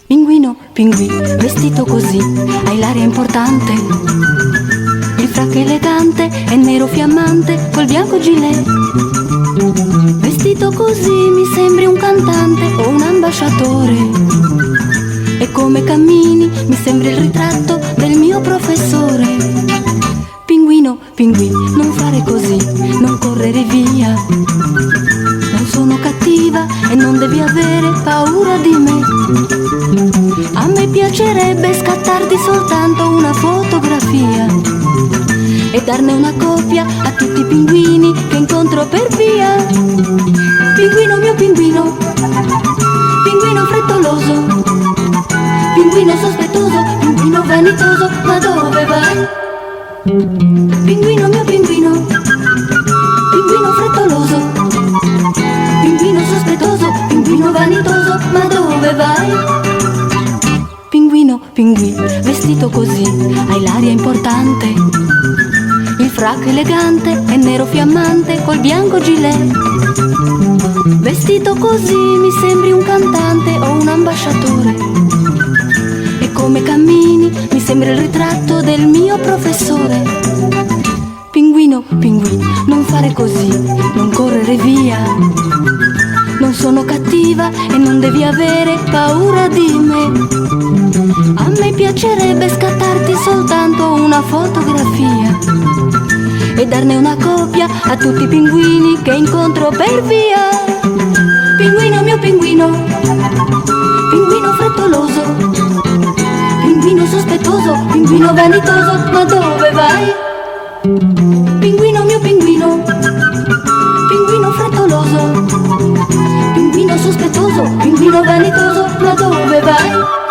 Pinguino, pinguino, vestito così, hai l'aria importante. Il frac elegante è nero fiammante col bianco gilet. Vestito così mi sembri un cantante o un ambasciatore. E come cammini mi sembri il ritratto del mio professore. Pinguino, pinguino, non fare così, non correre via. Non sono cattiva e non devi avere paura di me. A me piacerebbe scattarti soltanto una fotografia e darne una copia a tutti i pinguini che incontro per via. Pinguino mio pinguino, pinguino frettoloso, pinguino sospettoso, pinguino vanitoso, ma dove vai? Pinguino mio pinguino, pinguino frettoloso, pinguino sospettoso, pinguino vanitoso, ma dove vai? Pinguino, pinguino, vestito così, hai l'aria importante. Il frac elegante è nero fiammante col bianco gilet. Vestito così mi sembri un cantante o un ambasciatore. E come cammini mi sembri il ritratto del mio professore. Pinguino, pinguino, non fare così, non correre via. Non sono cattiva e non devi avere paura di me. A me piacerebbe scattarti soltanto una fotografia e darne una copia a tutti i pinguini che incontro per via. Pinguino mio pinguino, pinguino frettoloso, pinguino sospettoso, pinguino vanitoso, ma dove vai? Pinguino mio pinguino, pinguino frettoloso, pinguino sospettoso, pinguino vanitoso, ma dove vai?